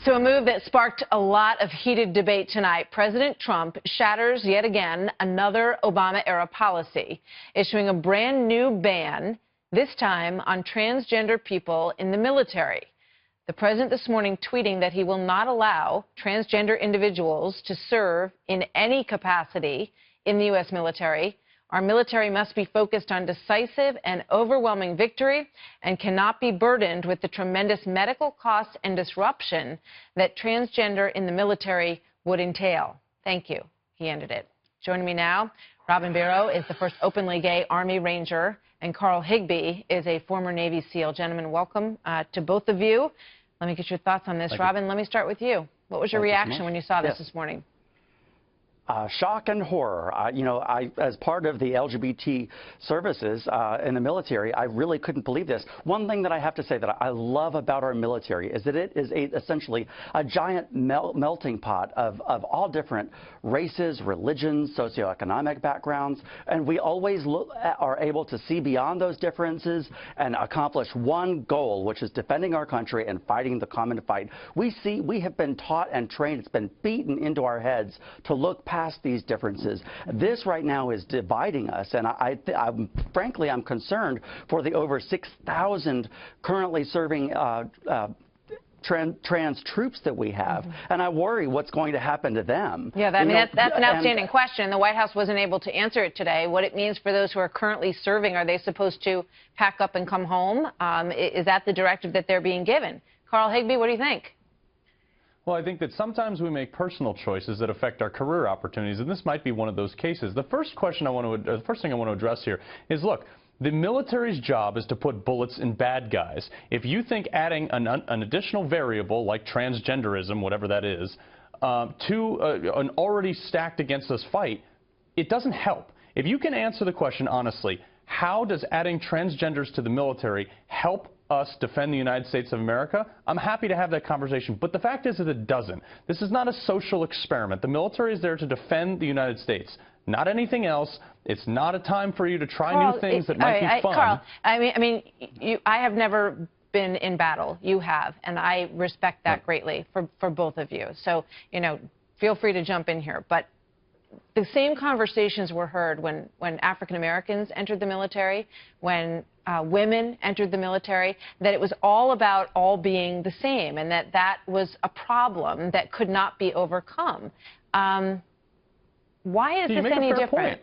So a move that sparked a lot of heated debate tonight. President Trump shatters yet again another Obama-era policy, issuing a brand new ban, this time on transgender people in the military. The president this morning tweeting that he will not allow transgender individuals to serve in any capacity in the U.S. military. Our military must be focused on decisive and overwhelming victory and cannot be burdened with the tremendous medical costs and disruption that transgender in the military would entail. Thank you. He ended it. Joining me now, Robin Barrow is the first openly gay Army Ranger, and Carl Higbie is a former Navy SEAL. Gentlemen, welcome to both of you. Let me get your thoughts on this. Robin, let me start with you. What was your reaction when you saw this morning? Shock and horror. As part of the LGBT services in the military, I really couldn't believe this. One thing that I have to say that I love about our military is that it is essentially a giant melting pot of all different races, religions, socioeconomic backgrounds, and we always are able to see beyond those differences and accomplish one goal, which is defending our country and fighting the common fight. We have been taught and trained, it's been beaten into our heads to look past these differences. This right now is dividing us, and frankly, I'm concerned for the over 6,000 currently serving trans troops that we have, and I worry what's going to happen to them. Yeah, that's an outstanding question. The White House wasn't able to answer it today. What it means for those who are currently serving, are they supposed to pack up and come home? Is that the directive that they're being given? Carl Higbie, what do you think? Well, I think that sometimes we make personal choices that affect our career opportunities, and this might be one of those cases. The first thing I want to address here is, look, the military's job is to put bullets in bad guys. If you think adding an additional variable like transgenderism, whatever that is, to an already stacked against us fight, it doesn't help. If you can answer the question honestly, how does adding transgenders to the military help us defend the United States of America? I'm happy to have that conversation, but the fact is that it doesn't. This is not a social experiment. The military is there to defend the United States, not anything else. It's not a time for you to try new things that might be fun. Carl, I have never been in battle. You have, and I respect that greatly for both of you. So, feel free to jump in here. But the same conversations were heard when African Americans entered the military, when women entered the military, that it was all about all being the same, and that was a problem that could not be overcome. Why is this any different?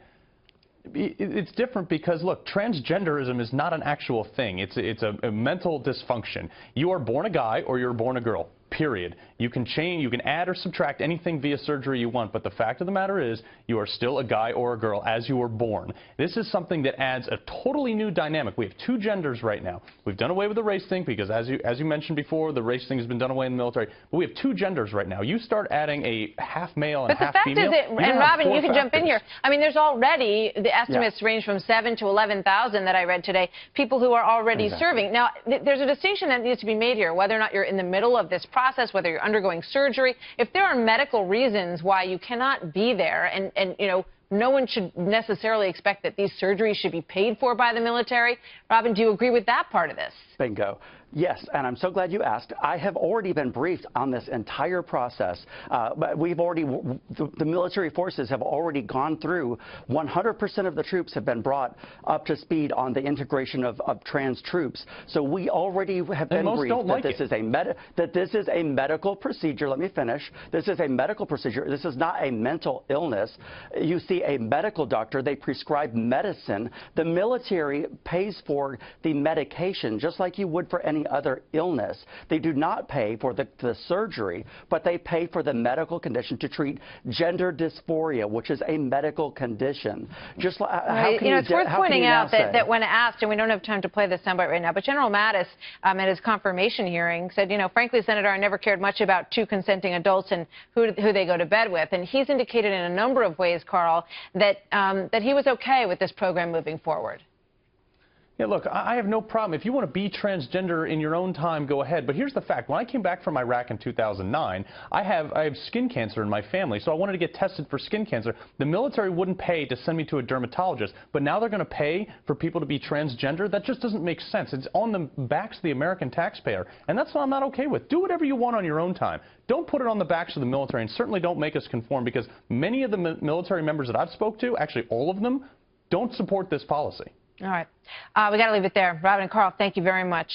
It's different because, look, transgenderism is not an actual thing. It's a mental dysfunction. You are born a guy or you're born a girl. Period. You can change, you can add or subtract anything via surgery you want, but the fact of the matter is you are still a guy or a girl as you were born. This is something that adds a totally new dynamic. We have two genders right now. We've done away with the race thing because, as you mentioned before, the race thing has been done away in the military. But we have two genders right now. You start adding a half male and half female. But the fact is that, and Robin, you can jump in here. I mean, there's already, the estimates range from 7,000 to 11,000 that I read today, people who are already serving. Now, there's a distinction that needs to be made here, whether or not you're in the middle of this process, whether you're undergoing surgery. If there are medical reasons why you cannot be there, and no one should necessarily expect that these surgeries should be paid for by the military. Robin, do you agree with that part of this? Bingo. Yes, and I'm so glad you asked. I have already been briefed on this entire process. But the military forces have already gone through. 100% of the troops have been brought up to speed on the integration of trans troops. So we already have been briefed that this is a medical procedure. Let me finish. This is a medical procedure. This is not a mental illness. You see a medical doctor. They prescribe medicine. The military pays for the medication, just like you would for any other illness. They do not pay for the surgery, but they pay for the medical condition to treat gender dysphoria, which is a medical condition. Just how can it's worth pointing out that when asked, and we don't have time to play this soundbite right now, but General Mattis at his confirmation hearing said, frankly, Senator, I never cared much about two consenting adults and who they go to bed with. And he's indicated in a number of ways, Carl, that he was okay with this program moving forward. Yeah, look, I have no problem. If you want to be transgender in your own time, go ahead. But here's the fact. When I came back from Iraq in 2009, I have skin cancer in my family, so I wanted to get tested for skin cancer. The military wouldn't pay to send me to a dermatologist, but now they're going to pay for people to be transgender? That just doesn't make sense. It's on the backs of the American taxpayer, and that's what I'm not okay with. Do whatever you want on your own time. Don't put it on the backs of the military, and certainly don't make us conform, because many of the military members that I've spoke to, actually all of them, don't support this policy. All right. We got to leave it there. Robin and Carl, thank you very much.